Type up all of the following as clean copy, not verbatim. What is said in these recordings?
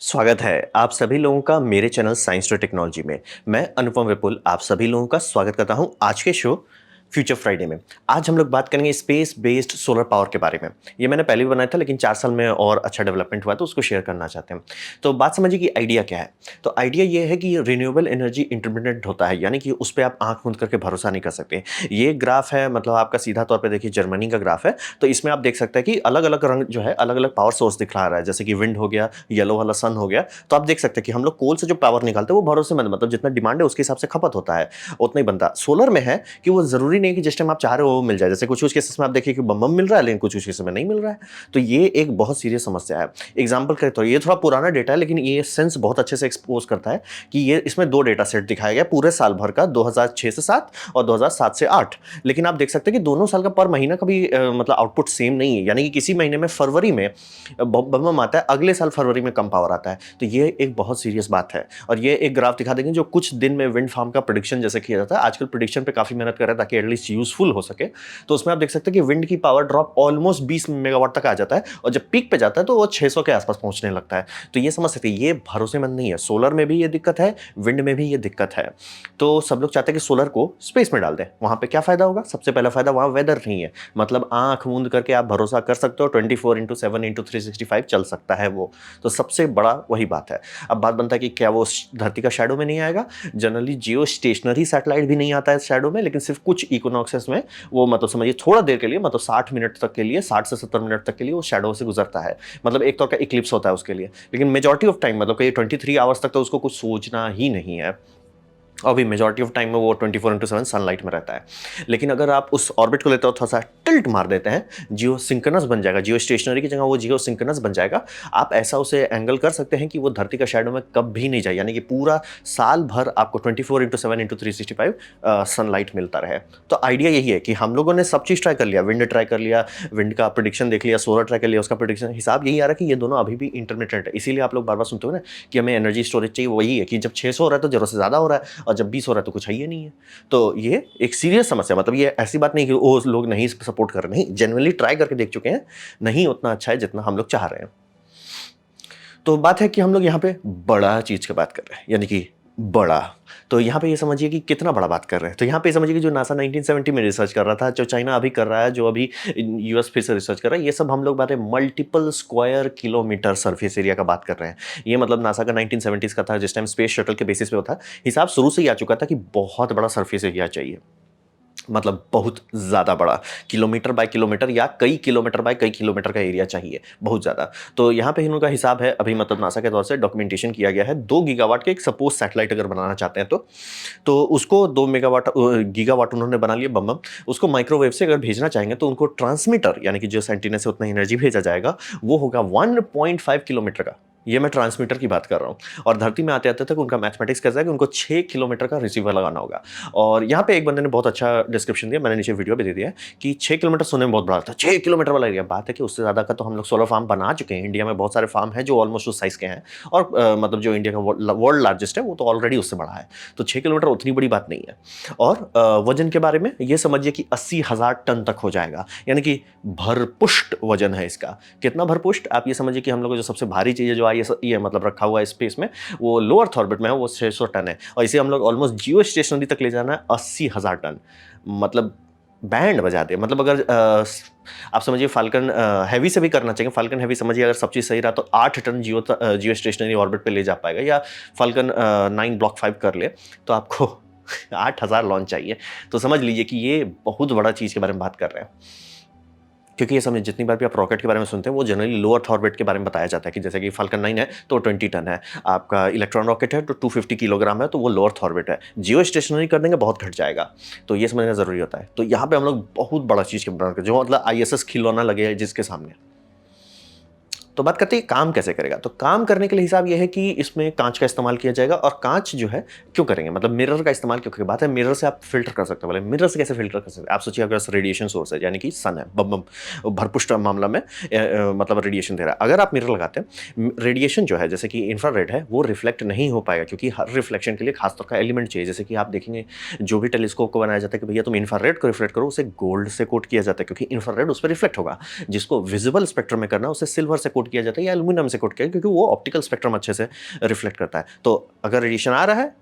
स्वागत है आप सभी लोगों का मेरे चैनल साइंस टू टेक्नोलॉजी में। मैं अनुपम विपुल आप सभी लोगों का स्वागत करता हूं आज के शो फ्यूचर फ्राइडे में। आज हम लोग बात करेंगे स्पेस बेस्ड सोलर पावर के बारे में। ये मैंने पहले भी बनाया था लेकिन 4 साल में और अच्छा डेवलपमेंट हुआ तो उसको शेयर करना चाहते हैं। तो बात समझिए कि आइडिया क्या है। तो आइडिया ये है कि रिन्यूएबल एनर्जी इंटरमिटेंट होता है, यानी कि उस पे आप आंख मूंद करके भरोसा नहीं कर सकते। ये ग्राफ है, मतलब आपका सीधा तौर पे देखिए जर्मनी का ग्राफ है। तो इसमें आप देख सकते हैं कि अलग अलग रंग जो है अलग अलग पावर सोर्स दिखा रहा है, जैसे कि विंड हो गया, येलो वाला सन हो गया। तो आप देख सकते हैं कि हम लोग कोल से जो पावर निकालते हैं वो भरोसेमंद, मतलब जितना डिमांड है उसके हिसाब से खपत होता है, उतना ही बनता। सोलर में है कि वो जरूरी नहीं कि जिस टाइम आप चाह रहे हो वो मिल जाए। जैसे कुछ केसेस में आप देखिए कि बम बम मिल रहा है लेकिन कुछ केसेस में नहीं मिल रहा है। तो ये एक बहुत सीरियस समस्या है। एग्जाम्पल करें तो ये थोड़ा पुराना डेटा है लेकिन ये सेंस बहुत अच्छे से एक्सपोज करता है कि ये इसमें दो डेटा सेट दिखाया गया पूरे साल भर का, 2006 से 7 और 2007 से 8। लेकिन आप देख सकते हैं कि दोनों साल का पर महीना का भी मतलब आउटपुट सेम नहीं है, यानी कि किसी महीने में फरवरी में बम आता है, अगले साल फरवरी में कम पावर आता है। तो ये एक बहुत सीरियस बात है। और ये एक ग्राफ दिखा देंगे जो कुछ दिन में विंड फार्म का प्रेडिक्शन जैसे किया जाता है। आजकल प्रेडिक्शन पे काफी मेहनत कर रहे हैं ताकि एटलीस्ट यूजफुल हो सके। तो उसमें आप देख सकते हैं कि विंड की पावर ड्रॉप ऑलमोस्ट 20 मेगावाट तक आ जाता है और जब पीक पे जाता है तो वो 600 के आसपास पहुंचने लगता है। तो ये समझ सकते हैं ये भरोसेमंद नहीं है। सोलर में भी ये दिक्कत है, विंड में भी ये दिक्कत है। तो सब लोग चाहते हैं कि सोलर को स्पेस में डाल दें। वहां पे क्या फायदा होगा? सबसे पहला फायदा वहां वेदर नहीं है, मतलब आंख मूंद करके आप भरोसा कर सकते हो 24/7/365 चल सकता है वो। तो सबसे बड़ा वही बात है। अब बात बनता है कि क्या वो धरती का शैडो में नहीं आएगा। जनरली जियो स्टेशनरी सैटेलाइट भी नहीं आता है शैडो में, लेकिन सिर्फ कुछ इक्विनॉक्सेस में वो, मतलब समझिए थोड़ा देर के लिए, मतलब 60 मिनट तक के लिए, 60 से 70 मिनट तक के लिए वो शैडो से गुजरता है। मतलब एक तो का इक्लिप्स होता है उसके लिए। लेकिन मेजॉरिटी ऑफ टाइम, मतलब कहीं 23 आवर्स तक तो उसको कुछ सोचना ही नहीं है। अभी मेजॉरिटी ऑफ टाइम में वो 24/7 सनलाइट में रहता है। लेकिन अगर आप उस ऑर्बिट को लेते हो, थोड़ा सा टिल्ट मार देते हैं, जियो सिंक्रोनस बन जाएगा। जियो स्टेशनरी की जगह वो जियो सिंक्रोनस बन जाएगा। आप ऐसा उसे एंगल कर सकते हैं कि वो धरती का शैडो में कब भी नहीं जाए, यानी कि पूरा साल भर आपको 24/7/365 सनलाइट मिलता रहे। तो आइडिया यही है कि हम लोगों ने सब चीज़ ट्राई कर लिया, विंड ट्राई कर लिया, विंड का प्रिडिक्शन देख लिया, सोलर ट्राई कर लिया, उसका प्रिडिक्शन हिसाब यही आ रहा है कि ये दोनों अभी भी इंटरमिटेंट है। इसीलिए आप लोग बार बार सुनते हो ना कि हमें एनर्जी स्टोरेज चाहिए। वही है कि जब 600 हो रहा है तो जरूरत से ज़्यादा हो रहा है, और जब 20 हो रहा है तो कुछ है ही नहीं है। तो ये एक सीरियस समस्या, मतलब ये ऐसी बात नहीं कि वो लोग नहीं सपोर्ट कर रहे, नहीं, जेन्युइनली ट्राई करके देख चुके हैं, नहीं उतना अच्छा है जितना हम लोग चाह रहे हैं। तो बात है कि हम लोग यहाँ पे बड़ा चीज की बात कर रहे हैं, यानी कि बड़ा। तो यहाँ पे ये समझिए कि कितना बड़ा बात कर रहे हैं। तो यहाँ पे समझिए कि जो नासा 1970 में रिसर्च कर रहा था, जो चाइना अभी कर रहा है, जो अभी यूएस फिर से रिसर्च कर रहा है, ये सब हम लोग बात है multiple square kilometre surface area का बात कर रहे हैं। ये मतलब नासा का 1970s का था, जिस टाइम स्पेस शटल के बेसिस पे होता हिसाब शुरू से ही आ चुका था कि बहुत बड़ा सरफेस एरिया चाहिए, मतलब बहुत ज़्यादा बड़ा, किलोमीटर बाय किलोमीटर या कई किलोमीटर बाय कई किलोमीटर का एरिया चाहिए, बहुत ज़्यादा। तो यहाँ पे इनका हिसाब है, अभी मतलब नासा के तौर से डॉक्यूमेंटेशन किया गया है, 2 गीगावाट के एक सपोज सैटेलाइट अगर बनाना चाहते हैं तो उसको 2 मेगावाट गीगावाट उन्होंने बना लिया बम बम। उसको माइक्रोवेव से अगर भेजना चाहेंगे तो उनको ट्रांसमीटर, यानी कि जो एंटीना से उतना एनर्जी भेजा जाएगा वो होगा 1.5 किलोमीटर का। ये मैं ट्रांसमीटर की बात कर रहा हूँ। और धरती में आते आते तक उनका मैथमेटिक्स कैसा है कि उनको 6 किलोमीटर का रिसीवर लगाना होगा। और यहाँ पे एक बंदे ने बहुत अच्छा डिस्क्रिप्शन दिया, मैंने नीचे वीडियो भी दे दिया है, कि 6 किलोमीटर सुनने में बहुत बड़ा था, 6 किलोमीटर वाला एरिया। बात है कि उससे ज़्यादा का तो हम लोग सोलर फार्म बना चुके हैं। इंडिया में बहुत सारे फार्म हैं जो ऑलमोस्ट उस साइज़ के हैं, और मतलब जो इंडिया का वर्ल्ड लार्जेस्ट है वो तो ऑलरेडी उससे बड़ा है। तो 6 किलोमीटर उतनी बड़ी बात नहीं है। और वजन के बारे में ये समझिए कि 80,000 टन तक हो जाएगा, यानी कि भरपुष्ट वजन है इसका। कितना भरपुष्ट? आप ये समझिए कि हम लोग जो सबसे भारी चीज़ है जो ये मतलब रखा हुआ है स्पेस में, वो लोअर ऑर्बिट में है, वो 600 टन है, और इसे हम लोग ऑलमोस्ट जियो स्टेशनरी तक ले जाना है 80,000 टन। मतलब बैंड बजा दे। मतलब अगर आप समझिए फाल्कन हैवी से भी करना चाहिए, फाल्कन हैवी समझिए अगर सब चीज़ सही रहा तो 8 टन जियो स्टेशनरी ऑर्बिट पे ले जा पाएगा, या फाल्कन 9 ब्लॉक 5 कर ले तो आपको 8,000 लॉन्च चाहिए। तो समझ लीजिए कि ये बहुत बड़ा चीज़ के बारे में बात कर रहे हैं। क्योंकि ये समझ, जितनी बार भी आप रॉकेट के बारे में सुनते हैं वो जनरली लो अर्थ ऑर्बिट के बारे में बताया जाता है, कि जैसे कि फाल्कन 9 है तो 20 टन है, आपका इलेक्ट्रॉन रॉकेट है तो 250 किलोग्राम है, तो वो लो अर्थ ऑर्बिट है। जियो स्टेशनरी कर देंगे बहुत घट जाएगा। तो ये समझना जरूरी होता है। तो यहाँ पे हम लोग बहुत बड़ा चीज़ के बना, जो मतलब आईएसएस खिलौना लगे जिसके सामने। तो बात करते हैं काम कैसे करेगा। तो काम करने के लिए हिसाब यह है कि इसमें कांच का इस्तेमाल किया जाएगा। और कांच जो है क्यों करेंगे, मतलब मिरर का इस्तेमाल क्यों करेंगे। बात है मिरर से आप फिल्टर कर सकते हो। बोले मिरर से कैसे फिल्टर कर सकते हैं? आप सोचिए अगर रेडिएशन सोर्स है, यानी कि सन है, बम बम भरपुष्ट मामला में मतलब रेडिएशन दे रहा है। अगर आप मिरर लगाते हैं, रेडिएशन जो है जैसे कि इंफ्रारेड है वो रिफ्लेक्ट नहीं हो पाएगा, क्योंकि हर रिफ्लेक्शन के लिए खासतौर का एलिमेंट चाहिए। जैसे कि आप देखेंगे जो भी टेलीस्कोप को बनाया जाता है कि भैया तुम इंफ्रारेड को रिफ्लेक्ट करो, उसे गोल्ड से कोट किया जाता है, क्योंकि इंफ्रारेड उस पर रिफ्लेक्ट होगा। जिसको विजिबल स्पेक्ट्रम में करना है उसे सिल्वर से कोट कोट किया जाता है या एल्यूमिनियम से कोट किया, क्योंकि वो ऑप्टिकल स्पेक्ट्रम अच्छे से रिफ्लेक्ट करता है। तो अगर रेडिएशन आ रहा है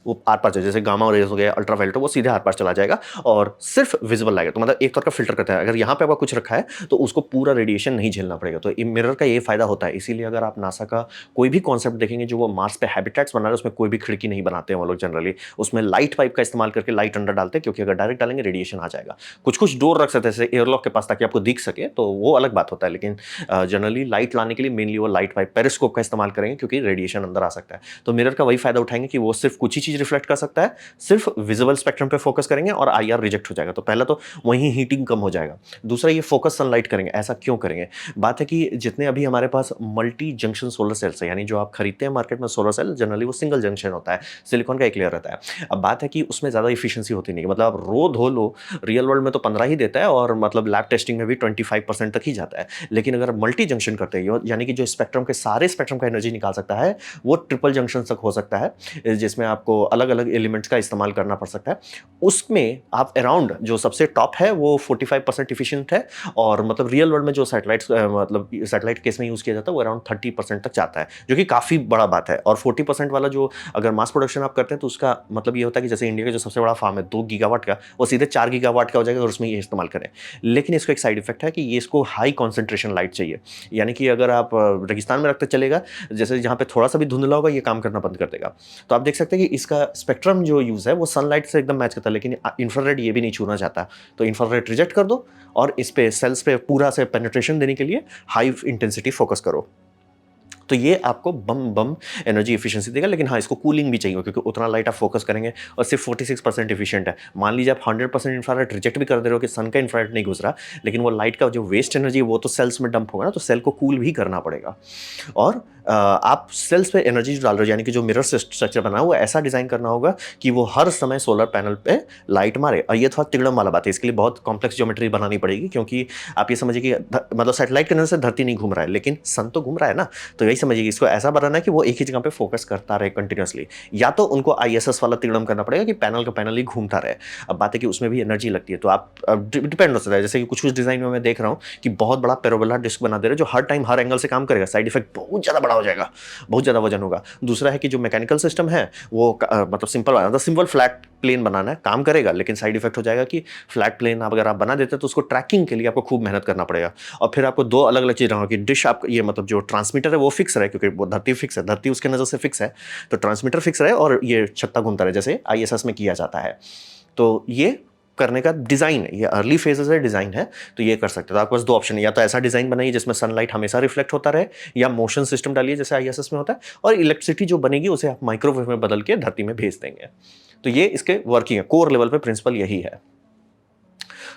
वो आर पार चले, जैसे गामा रेज हो गया, अल्ट्रावायलेट, वो सीधे आर पार चला जाएगा और सिर्फ विजिबल लाएगा। तो मतलब एक तौर का फिल्टर करता है। अगर यहाँ पे आपका कुछ रखा है तो उसको पूरा रेडिएशन नहीं झेलना पड़ेगा। तो मिरर का ये फायदा होता है। इसीलिए अगर आप नासा का कोई भी कॉन्सेप्ट देखेंगे जो वो मार्स पे हैबिटेट्स बना रहे हैं, उसमें कोई भी खिड़की नहीं बनाते हैं वो लोग जनरली। उसमें लाइट पाइप का इस्तेमाल करके लाइट अंदर डालते हैं, क्योंकि अगर डायरेक्ट डालेंगे रेडिएशन आ जाएगा। कुछ कुछ डोर रख सकते हैं जैसे एयरलॉक के पास, ताकि आपको दिख सके, तो वो अलग बात होता है। लेकिन जनरली लाइट लाने के लिए मेनली वो लाइट पाइप पेरिस्कोप का इस्तेमाल करेंगे, क्योंकि रेडिएशन अंदर आ सकता है। तो मिरर का वही फायदा उठाएंगे कि वो सिर्फ कुछ ही चीज रिफ्लेक्ट कर सकता है, सिर्फ विजिबल स्पेक्ट्रम पे फोकस करेंगे और आईआर रिजेक्ट हो जाएगा। तो पहला तो वहीं हीटिंग कम हो जाएगा। दूसरा, ये फोकस सनलाइट करेंगे। ऐसा क्यों करेंगे? बात है कि जितने अभी हमारे पास मल्टी जंक्शन सोलर सेल्स है, यानी जो आप खरीदते हैं मार्केट में सोलर सेल, जनरली वो सिंगल जंक्शन होता है, सिलिकॉन का एक लेयर रहता है। अब बात है कि उसमें ज़्यादा इफिशियंसी होती नहीं है। मतलब आप रो धो लो, रियल वर्ल्ड में तो 15 ही देता है और मतलब लैब टेस्टिंग में भी 25% तक ही जाता है। लेकिन अगर मल्टी जंक्शन करते हैं, यानी कि जो स्पेक्ट्रम के सारे स्पेक्ट्रम का एनर्जी निकाल सकता है, वो ट्रिपल जंक्शन तक हो सकता है, जिसमें आपको अलग अलग एलिमेंट्स का इस्तेमाल करना पड़ सकता है। उसमें आप अराउंड जो सबसे टॉप है वो 45% इफिशिएंट है, और मतलब रियल वर्ल्ड में जो सैटेलाइट्स मतलब सैटेलाइट केस में यूज़ किया जाता है वो अराउंड 30% तक जाता है, जो कि काफ़ी बड़ा बात है। और 40% वाला जो अगर मास प्रोडक्शन आप करते हैं तो उसका मतलब ये होता है कि जैसे इंडिया का जो सबसे बड़ा फार्म है 2 गीगावाट का, वो सीधे 4 गीगावाट का हो जाएगा और उसमें ये इस्तेमाल करें। लेकिन इसको एक साइड इफेक्ट है कि ये इसको हाई कॉन्सेंट्रेशन लाइट चाहिए, यानी कि अगर आप रेगिस्तान में रखते चलेगा, जैसे जहाँ पे थोड़ा सा भी धुंधला होगा ये काम करना बंद कर देगा। तो आप देख सकते हैं कि इसका स्पेक्ट्रम जो यूज़ है वो सनलाइट से एकदम मैच करता है, लेकिन इंफ्रारेड ये भी नहीं छूना चाहता। तो इंफ्रारेड रिजेक्ट कर दो और इस पे सेल्स पे पूरा से पेनिट्रेशन देने के लिए हाई इंटेंसिटी फोकस करो। तो ये आपको बम एनर्जी एफिशिएंसी देगा। लेकिन हाँ, इसको कूलिंग भी चाहिए, क्योंकि उतना लाइट आप फोकस करेंगे और सिर्फ 46% एफिशिएंट है। मान लीजिए आप 100% इंफ्रारेड रिजेक्ट भी कर दे रहे हो कि सन का इंफ्रारेड नहीं घुस रहा, लेकिन वो लाइट का जो वेस्ट एनर्जी है वो तो सेल्स में डंप होगा ना, तो सेल को कूल भी करना पड़ेगा। और आप सेल्स पे एनर्जी डाल रहे हो, यानी कि जो मिरर स्ट्रक्चर बना हुआ है ऐसा डिजाइन करना होगा कि वो हर समय सोलर पैनल पे लाइट मारे। और ये थोड़ा तिगड़म वाला बात है, इसके लिए बहुत कॉम्प्लेक्स ज्योमेट्री बनानी पड़ेगी, क्योंकि आप ये समझिए कि मतलब सैटेलाइट के नजर से धरती नहीं घूम रहा है, लेकिन सन तो घूम रहा है ना। तो यही समझिए कि इसको ऐसा बनाना है कि वो एक ही जगह पे फोकस करता रहे कंटिन्यूअसली, या तो उनको आईएसएस वाला तिगड़म करना पड़ेगा कि पैनल का पैनल ही घूमता रहे। अब बात है कि उसमें भी एनर्जी लगती है, तो आप डिपेंड हो सकता है। जैसे कि कुछ कुछ डिजाइन में मैं देख रहा हूँ कि बहुत बड़ा पैराबोला डिस्क बना दे रहे हैं, जो हर टाइम हर एंगल से काम करेगा, साइड इफेक्ट बहुत ज्यादा बड़ा हो जाएगा, बहुत ज़्यादा वजन होगा। दूसरा है कि जो मैकेनिकल सिस्टम है वो मतलब सिंपल फ्लैट प्लेन बनाना है, काम करेगा, लेकिन साइड इफेक्ट हो जाएगा कि फ्लैट प्लेन अगर आप बना देते हैं तो उसको ट्रैकिंग के लिए आपको खूब मेहनत करना पड़ेगा। और फिर आपको दो अलग अलग चीज़ होगी, डिश आप ये मतलब जो ट्रांसमीटर है वो फिक्स रहे, क्योंकि वो धरती फिक्स है, धरती उसके नज़र से फिक्स है, तो ट्रांसमीटर फिक्स रहे और ये छत्ता घूमता रहे, जैसे आईएसएस में किया जाता है। तो ये करने का डिज़ाइन है, ये अर्ली फेजेस है, डिज़ाइन है, तो ये कर सकते हो। तो आपके पास दो ऑप्शन है, या तो ऐसा डिज़ाइन बनाइए जिसमें सनलाइट हमेशा रिफ्लेक्ट होता रहे, या मोशन सिस्टम डालिए जैसे आईएसएस में होता है, और इलेक्ट्रिसिटी जो बनेगी उसे आप माइक्रोवेव में बदल के धरती में भेज देंगे। तो ये इसके वर्किंग है, कोर लेवल पे प्रिंसिपल यही है।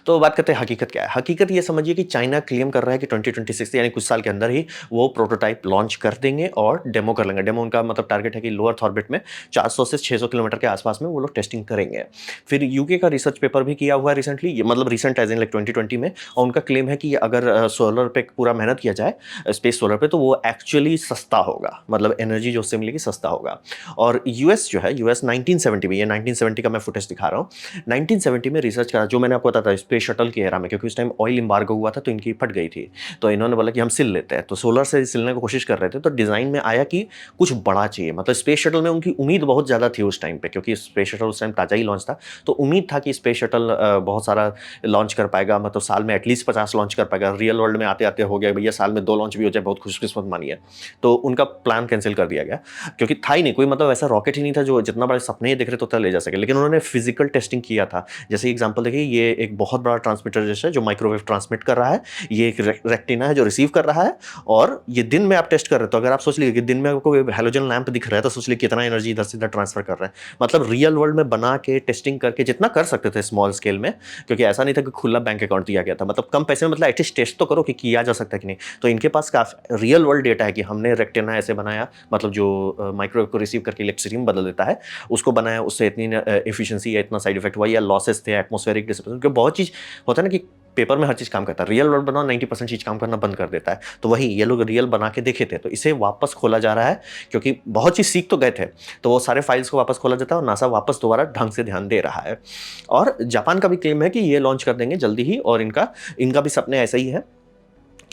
तो बात करते हैं हकीकत क्या है। हकीकत ये समझिए कि चाइना क्लेम कर रहा है कि 2026 यानी कुछ साल के अंदर ही वो प्रोटोटाइप लॉन्च कर देंगे और डेमो कर लेंगे। डेमो उनका मतलब टारगेट है कि लो अर्थ ऑर्बिट में 400 से 600 किलोमीटर के आसपास में वो लोग टेस्टिंग करेंगे। फिर यूके का रिसर्च पेपर भी किया हुआ है रिसेंटली, मतलब रिसेंट एज इन लाइक 2020 में, और उनका क्लेम है कि अगर सोलर पे पूरा मेहनत किया जाए, स्पेस सोलर पे, तो वो एक्चुअली सस्ता होगा, मतलब एनर्जी जो उससे मिलेगी सस्ता होगा। और यूएस जो है, यूएस 1970 में, ये 1970 का मैं फुटेज दिखा रहा हूँ, 1970 में रिसर्च करा, जो मैंने आपको बताया था स्पेस शटल की एरा में, क्योंकि उस टाइम ऑयल एम्बार्गो हुआ था तो इनकी फट गई थी, तो इन्होंने बोला कि हम सिल लेते हैं, तो सोलर से सिलने की कोशिश कर रहे थे। तो डिज़ाइन में आया कि कुछ बड़ा चाहिए, मतलब स्पेस शटल में उनकी उम्मीद बहुत ज़्यादा थी उस टाइम पे, क्योंकि स्पेस शटल उस टाइम ताज़ा ही लॉन्च था, तो उम्मीद था कि स्पेस शटल बहुत सारा लॉन्च कर पाएगा, मतलब साल में एटलीस्ट 50 लॉन्च कर पाएगा। रियल वर्ल्ड में आते आते हो गया भैया साल में 2 लॉन्च भी हो जाए, बहुत खुशकिस्मत मानिए। तो उनका प्लान कैंसिल कर दिया गया, क्योंकि था ही नहीं कोई, मतलब ऐसा रॉकेट ही नहीं था जो जितना बड़े सपने देख रहे तो ले जा सके। लेकिन उन्होंने फिजिकल टेस्टिंग किया था। जैसे एग्जांपल देखिए, ये एक बहुत बड़ा ट्रांसमीटर जैसे जो माइक्रोवेव ट्रांसमिट कर रहा है, ये एक रेक्टिना है जो रिसीव कर रहा है, और ये दिन में आप टेस्ट कर रहे हो। तो अगर आप सोच लीजिए कि दिन में आपको हैलोजन लैंप दिख रहा है, तो सोच लीजिए कितना एनर्जी इधर से इधर ट्रांसफर कर रहा है। मतलब रियल वर्ल्ड में बना के टेस्टिंग करके जितना कर सकते थे स्मॉल स्केल में, क्योंकि ऐसा नहीं था कि खुला बैंक अकाउंट दिया गया था, मतलब कम पैसे में, मतलब एटलीस्ट टेस्ट तो करो कि किया जा सकता है कि नहीं। तो इनके पास काफी रियल वर्ल्ड डेटा है कि हमने रेक्टिना ऐसे बनाया, मतलब जो माइक्रोवेव को रिसीव करके इलेक्ट्रिसिटी में बदल देता है, उसको बनाया, उससे इतनी एफिशिएंसी या इतना साइड इफेक्ट हुआ, या लॉसेस थे, एटमॉस्फेरिक डिस्टर्बेंस, क्योंकि बहुत चीज़ होता है ना कि पेपर में हर चीज़ काम करता है, रियल वर्ल्ड बनाओ 90% चीज़ काम करना बंद कर देता है। तो वही ये लोग रियल बना के देखे थे, तो इसे वापस खोला जा रहा है, क्योंकि बहुत चीज़ सीख तो गए थे, तो वो सारे फाइल्स को वापस खोला जाता है और नासा वापस दोबारा ढंग से ध्यान दे रहा है। और जापान का भी क्लेम है कि ये लॉन्च कर देंगे जल्दी ही, और इनका भी सपने ऐसे ही है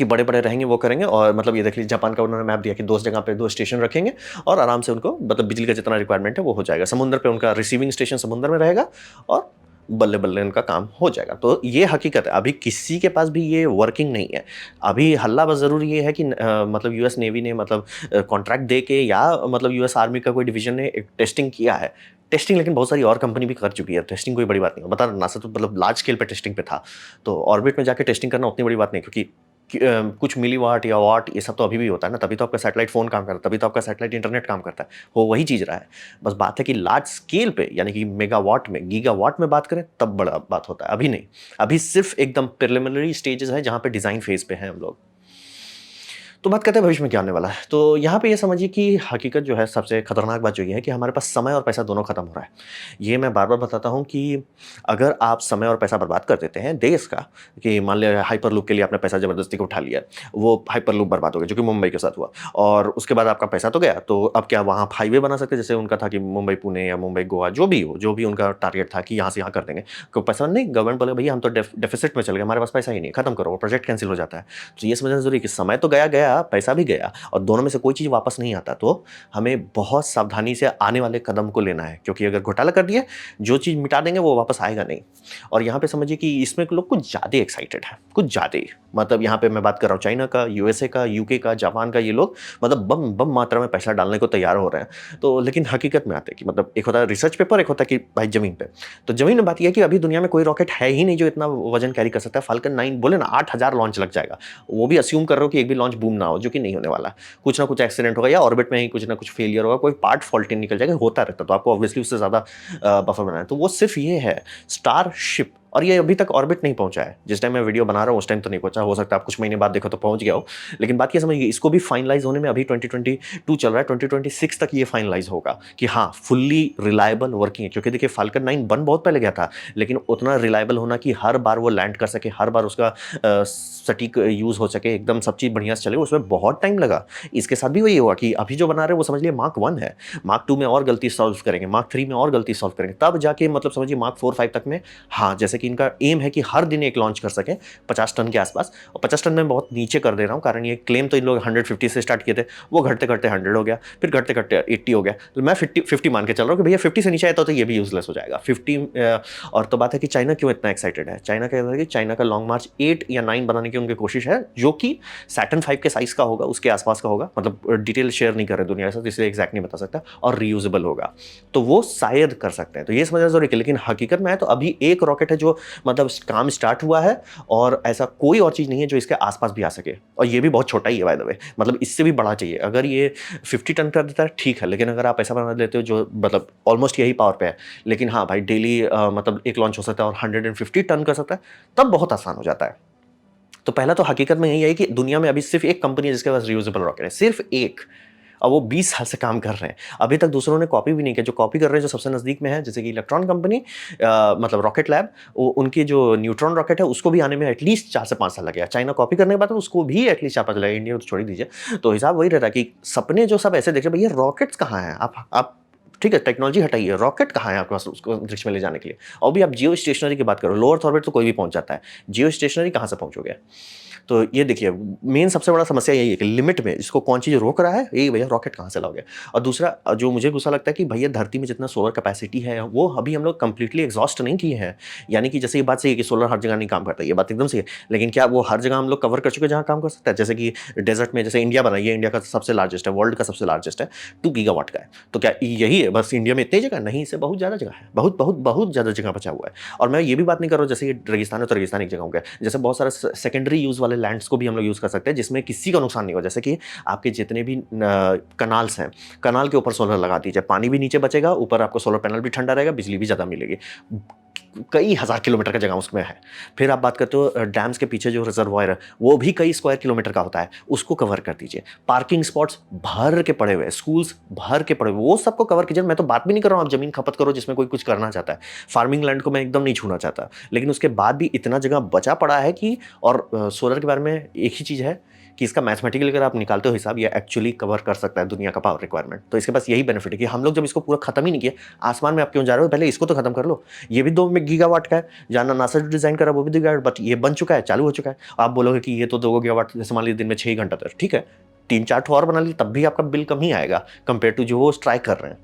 कि बड़े-बड़े रहेंगे वो करेंगे और मतलब ये देख लीजिए जापान का उन्होंने मैप दिया कि 2 जगह पे 2 स्टेशन रखेंगे और आराम से उनको मतलब बिजली का जितना रिक्वायरमेंट है वो हो जाएगा। समुद्र पे उनका रिसीविंग स्टेशन समुद्र में रहेगा और बल्ले-बल्ले उनका काम हो जाएगा। तो ये हकीकत है, अभी किसी के पास भी ये वर्किंग नहीं है। अभी हल्ला बस ज़रूर ये है कि मतलब यूएस नेवी ने मतलब कॉन्ट्रैक्ट दे के या मतलब यूएस आर्मी का कोई डिवीज़न ने एक टेस्टिंग किया है। टेस्टिंग लेकिन बहुत सारी और कंपनी भी कर चुकी है। टेस्टिंग कोई बड़ी बात नहीं है। बता नासा तो मतलब लार्ज स्केल पे टेस्टिंग पे था। तो ऑर्बिट में जाके टेस्टिंग करना उतनी बड़ी बात नहीं क्योंकि कुछ मिलीवाट या वाट ये सब तो अभी भी होता है ना, तभी तो आपका सैटेलाइट फ़ोन काम करता है, तभी तो आपका सैटेलाइट इंटरनेट काम करता है। वो वही चीज़ रहा है। बस बात है कि लार्ज स्केल पे यानी कि मेगावाट में, गीगावाट में बात करें तब बड़ा बात होता है, अभी नहीं। अभी सिर्फ़ एकदम प्रिलिमिनरी स्टेजेज़ है जहाँ पे डिज़ाइन फ़ेज़ पे हैं हम लोग। तो बात करते हैं भविष्य में क्या होने वाला है। तो यहाँ पे ये समझिए कि हकीकत जो है सबसे खतरनाक बात जो ये है कि हमारे पास समय और पैसा दोनों खत्म हो रहा है। ये मैं बार-बार बताता हूँ कि अगर आप समय और पैसा बर्बाद कर देते हैं देश का, कि मान लिया हाइपरलूप के लिए आपने पैसा ज़बरदस्ती को उठा लिया, वो हाइपरलूप बर्बाद हो गया जो कि मुंबई के साथ हुआ और उसके बाद आपका पैसा तो गया, तो अब क्या वहाँ आप हाईवे बना सकते हैं जैसे उनका था कि मुंबई पुणे या मुंबई गोवा जो भी हो, जो भी उनका टारगेट था कि यहाँ से यहाँ कर देंगे। को पैसा नहीं, गवर्नमेंट बोले भैया हम तो डेफिसिट में चले गए, हमारे पास पैसा ही नहीं, खत्म करो, वो प्रोजेक्ट कैंसिल हो जाता है। तो ये समझना ज़रूरी है कि समय तो गया, पैसा भी गया और दोनों में से कोई चीज़ वापस नहीं आता। तो हमें बहुत सावधानी से आने वाले कदम को लेना है क्योंकि अगर घोटाला कर दिया, जो चीज़ मिटा देंगे वो वापस आएगा नहीं। और यहाँ पे समझिए कि इसमें लोग कुछ ज़्यादा एक्साइटेड है, कुछ ज़्यादा ही। मतलब यहाँ पे मैं बात कर रहा हूँ चाइना का, यूएसए का, यूके का, जापान का, ये लोग मतलब बम बम मात्रा में पैसा डालने को तैयार हो रहे हैं। तो लेकिन हकीकत में आते हैं कि मतलब एक होता है रिसर्च पेपर, एक होता है कि भाई ज़मीन पे। तो ज़मीन में बात यह है कि अभी दुनिया में कोई रॉकेट है ही नहीं जो इतना वजन कैरी कर सकता है। फाल्कन 9 बोले ना 8000 लॉन्च लग जाएगा। वो भी अस्यूम कर रहे हो कि एक भी लॉन्च बूम ना हो, जो कि नहीं होने वाला। कुछ ना कुछ एक्सीडेंट होगा या ऑर्बिट में ही कुछ ना कुछ फेलियर होगा, कोई पार्ट फॉल्टी निकल जाएगा, होता रहता है। तो आपको ऑब्वियसली उससे ज़्यादा बफर बनाना है। तो वो सिर्फ ये है स्टारशिप, और ये अभी तक ऑर्बिट नहीं पहुंचा है। जिस टाइम मैं वीडियो बना रहा हूँ उस टाइम तो नहीं पहुंचा, हो सकता है आप कुछ महीने बाद देखो तो पहुंच गया हो। लेकिन बात ये समझिए इसको भी फाइनलाइज होने में अभी 2022 चल रहा है, 2026 तक ये फाइनलाइज होगा कि हाँ फुल्ली रिलायबल वर्किंग है। क्योंकि देखिए फाल्कन 9 बन बहुत पहले गया था, लेकिन उतना रिलायबल होना कि हर बार वो लैंड कर सके, हर बार उसका सटीक यूज हो सके, एकदम सब चीज़ बढ़िया से चले, उसमें बहुत टाइम लगा। इसके साथ भी वही हुआ कि अभी जो बना रहे हैं वो समझ लिए मार्क 1 है, मार्क 2 में और गलती सॉल्व करेंगे, मार्क 3 में और गलती सॉल्व करेंगे, तब जाके मतलब समझिए मार्क 4 5 तक में हाँ जैसे कि इनका एम है कि हर दिन एक लॉन्च कर सकें 50 टन के आसपास। और 50 टन में बहुत नीचे कर दे रहा हूँ कारण ये क्लेम तो इन लोग 150 से स्टार्ट किए थे, वो घटते घटते 100 हो गया, फिर घटते घटते 80 हो गया। तो मैं 50 मान के चल रहा हूँ कि भैया 50 से नीचे आया तो ये भी यूजलेस हो जाएगा 50। और तो बात है कि चाइना क्यों इतना एक्साइटेड है। चाइना का है कि चाइना का लॉन्ग मार्च 8 या 9 बनाने की उनकी कोशिश है, जो कि सैटर्न 5 के साइज का होगा, उसके आसपास का होगा। मतलब डिटेल शेयर नहीं कर रहे दुनिया के साथ, इसलिए एग्जैक्ट नहीं बता सकता, और रीयूजेबल होगा। तो वो शायद कर सकते हैं, तो ये समझना जरूरी है। लेकिन हकीकत में है तो अभी एक रॉकेट है जो मतलब काम स्टार्ट हुआ है और ऐसा कोई और चीज़ नहीं है जो इसके आसपास भी आ सके, और ये भी बहुत छोटा ही है बाय द वे। मतलब इससे भी बड़ा चाहिए। अगर ये 50 टन कर देता है ठीक है, लेकिन अगर आप ऐसा बना लेते हो जो मतलब ऑलमोस्ट यही पावर पे है, लेकिन हाँ भाई डेली मतलब एक लॉन्च हो सकता है और 150 टन कर सकता है, तब बहुत आसान हो जाता है। तो पहला तो हकीकत में यही है कि दुनिया में अभी सिर्फ एक कंपनी है जिसके पास रियूजेबल रॉकेट है, सिर्फ एक, और वो 20 साल से काम कर रहे हैं। अभी तक दूसरों ने कॉपी भी नहीं किया। जो कॉपी कर रहे हैं जो सबसे नज़दीक में है, जैसे कि इलेक्ट्रॉन कंपनी, मतलब रॉकेट लैब, उनकी जो न्यूट्रॉन रॉकेट है उसको भी आने में एटलीस्ट 4 से 5 साल लगेगा। चाइना कॉपी करने के बाद उसको भी एटलीस्ट 4-5 लगेगा। इंडिया को तो छोड़ ही दीजिए। तो हिसाब वही रहता है कि सपने जो सब ऐसे देख रहे हैं, भैया रॉकेट्स कहाँ हैं? आप ठीक है टेक्नोलॉजी हटाइए, रॉकेट कहाँ है आपके पास उसको अंतरिक्ष में ले जाने के लिए? और भी आप जियो स्टेशनरी की बात करो, लो अर्थ ऑर्बिट तो कोई भी पहुंच जाता है, जियो स्टेशनरी कहाँ से पहुंचोगे? तो ये देखिए मेन सबसे बड़ा समस्या यही है कि लिमिट में इसको कौन चीज़ रोक रहा है, यही भैया रॉकेट कहाँ से लाओगे। और दूसरा जो मुझे गुस्सा लगता है कि भैया धरती में जितना सोलर कैपेसिटी है वो अभी हम लोग कंप्लीटली एग्जॉस्ट नहीं किए हैं। यानी कि जैसे ये बात सही है कि सोलर हर जगह नहीं काम करता, ये बात एकदम सही है, लेकिन क्या वो हर जगह हम लोग कवर कर चुके हैं जहाँ काम कर सकता है? जैसे कि डेजर्ट में जैसे इंडिया बना, ये इंडिया का सबसे लार्जेस्ट है, वर्ल्ड का सबसे लार्जेस्ट है, 2 गीगावाट का है। तो क्या यही है बस इंडिया में इतनी जगह? नहीं, इससे बहुत ज़्यादा जगह है, बहुत बहुत बहुत ज़्यादा जगह बचा हुआ है। और मैं ये भी बात नहीं कर रहा हूँ जैसे ये रेगिस्तान है तो रेगिस्तान एक जगह हो गया, जैसे बहुत सारे सेकेंडरी यूज़ वाले लैंड्स को भी हम लोग यूज़ कर सकते हैं जिसमें किसी का नुकसान नहीं हो। जैसे कि आपके जितने भी कनाल्स हैं, कनाल के ऊपर सोलर लगा दीजिए, पानी भी नीचे बचेगा, ऊपर आपको सोलर पैनल भी ठंडा रहेगा, बिजली भी ज़्यादा मिलेगी। कई हज़ार किलोमीटर का जगह उसमें है। फिर आप बात करते हो डैम्स के पीछे जो रिजर्वायर है वो भी कई स्क्वायर किलोमीटर का होता है, उसको कवर कर दीजिए। पार्किंग स्पॉट्स भर के पड़े हुए हैं, स्कूल्स भर के पड़े हुए, वो सबको कवर कीजिए। मैं तो बात भी नहीं कर रहा हूँ आप जमीन खपत करो जिसमें कोई कुछ करना चाहता है, फार्मिंग लैंड को मैं एकदम नहीं छूना चाहता, लेकिन उसके बाद भी इतना जगह बचा पड़ा है कि, और सोलर के बारे में एक ही चीज़ है कि इसका मैथमेटिकली अगर आप निकालते हो हिसाब, ये एक्चुअली कवर कर सकता है दुनिया का पावर रिक्वायरमेंट। तो इसके पास यही बेनिफिट है कि हम लोग जब इसको पूरा खत्म ही नहीं किए, आसमान में आप क्यों जा रहे हो, पहले इसको तो खत्म कर लो। ये भी 2 गीगावाट का है, जहाँ नासा जो डिजाइन करा वो भी 2 गीगावाट, बट ये बन चुका है, चालू हो चुका है। आप बोलोगे कि ये तो 2 गीगावाट, जैसे मान लीजिए दिन में 6 घंटा तक, ठीक है, 3-4 ठो और बना ली, तब भी आपका बिल कम ही आएगा कंपेयर टू जो वो ट्राई कर रहे हैं।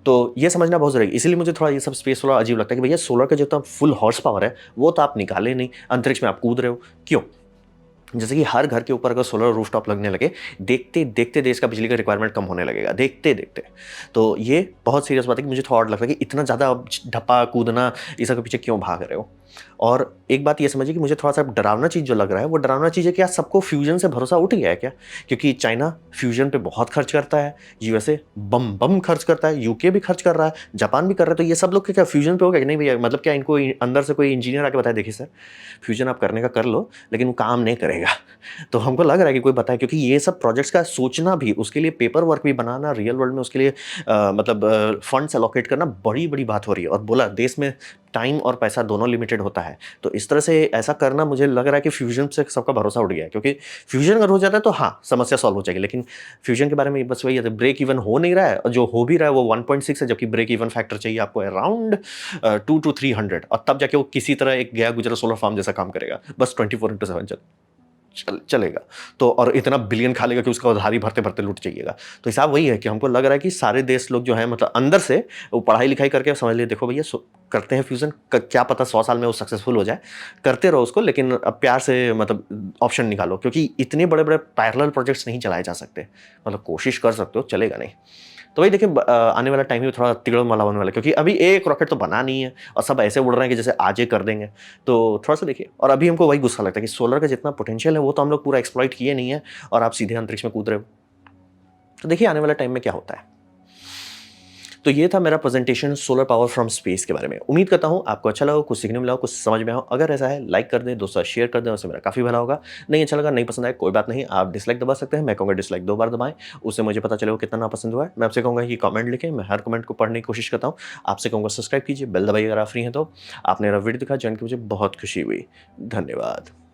तो ये समझना बहुत जरूरी है। इसीलिए मुझे थोड़ा ये सब स्पेस थोड़ा अजीब लगता है कि भैया सोलर का जितना फुल हॉर्स पावर है वो तो आप निकाले नहीं, अंतरिक्ष में आप कूद रहे हो क्यों? जैसे कि हर घर के ऊपर अगर सोलर रूफटॉप लगने लगे, देखते देखते देश का बिजली का रिक्वायरमेंट कम होने लगेगा, देखते देखते। तो ये बहुत सीरियस बात है कि मुझे थोड़ा और लगता है कि इतना ज़्यादा अब ढप्पा कूदना, इस सब के पीछे क्यों भाग रहे हो? और एक बात ये समझिए कि मुझे थोड़ा सा डरावना चीज़ जो लग रहा है, वो डरावना चीज़ है कि आज सबको फ्यूजन से भरोसा उठ गया है क्या? क्योंकि चाइना फ्यूजन पे बहुत खर्च करता है, यूएसए बम बम खर्च करता है, यूके भी खर्च कर रहा है, जापान भी कर रहा है। तो ये सब लोग क्या फ्यूजन पे हो गया कि नहीं भैया? मतलब क्या इनको अंदर से कोई इंजीनियर आके बताया, देखिए सर फ्यूजन आप करने का कर लो, लेकिन वो काम नहीं करेगा। तो हमको लग रहा है कि कोई बताए, क्योंकि ये सब प्रोजेक्ट्स का सोचना भी, उसके लिए पेपर वर्क भी बनाना, रियल वर्ल्ड में उसके लिए मतलब फंड्स एलोकेट करना बड़ी बड़ी बात हो रही है। और बोला देश में टाइम और पैसा दोनों लिमिटेड होता है, तो इस तरह से ऐसा करना, मुझे लग रहा है कि फ्यूजन से सबका भरोसा उठ गया है। क्योंकि फ्यूजन अगर हो जाता है तो हाँ, समस्या सॉल्व हो जाएगी, लेकिन फ्यूजन के बारे में बस वही है, ब्रेक इवन हो नहीं रहा है, और जो हो भी रहा है वो 1.6 है, जबकि ब्रेक इवन फैक्टर चाहिए आपको अराउंड 2 to 300, और तब जाके वो किसी तरह एक गया गुजरा सोलर फार्म जैसा काम करेगा, बस 24/7 चलेगा। तो और इतना बिलियन खा लेगा कि उसका उधारी भरते भरते लुट जाइएगा। तो हिसाब वही है कि हमको लग रहा है कि सारे देश लोग जो है, मतलब अंदर से वो पढ़ाई लिखाई करके समझ लिए, देखो भैया करते हैं फ्यूजन, क्या पता 100 साल में वो सक्सेसफुल हो जाए, करते रहो उसको, लेकिन अब प्यार से मतलब ऑप्शन निकालो, क्योंकि इतने बड़े बड़े पैरेलल प्रोजेक्ट्स नहीं चलाए जा सकते। मतलब कोशिश कर सकते हो, चलेगा नहीं। तो वही देखिए, आने वाला टाइम ही थोड़ा तिगड़म वाला होने वाला है, क्योंकि अभी एक रॉकेट तो बना नहीं है और सब ऐसे उड़ रहे हैं कि जैसे आज ही कर देंगे। तो थोड़ा सा देखिए, और अभी हमको वही गुस्सा लगता है कि सोलर का जितना पोटेंशियल है वो तो हम लोग पूरा एक्सप्लॉइट किए नहीं है, और आप सीधे अंतरिक्ष में कूद रहे हो। तो देखिए आने वाले टाइम में क्या होता है। तो ये था मेरा presentation solar power from space के बारे में। उम्मीद करता हूँ आपको अच्छा लगा, कुछ सीखने मिला हो, कुछ समझ में आओ। अगर ऐसा है लाइक कर दें, दोस्तों शेयर कर दें, उससे मेरा काफ़ी भला होगा। नहीं अच्छा लगा, नहीं पसंद आया, कोई बात नहीं, आप डिसलाइक दबा सकते हैं। मैं कहूँगा डिसलाइक 2 बार दबाएं, उससे मुझे पता चलेगा कितना नापसंद हुआ है। मैं आपसे कहूँगा कि कमेंट लिखें, मैं हर कमेंट को पढ़ने की कोशिश करता हूँ। आपसे कहूँगा सब्सक्राइब कीजिए, बेल दबाइए अगर आप फ्री हैं तो। आपने मेरा वीडियो दिखा, ज्वाइन की मुझे बहुत खुशी हुई। धन्यवाद।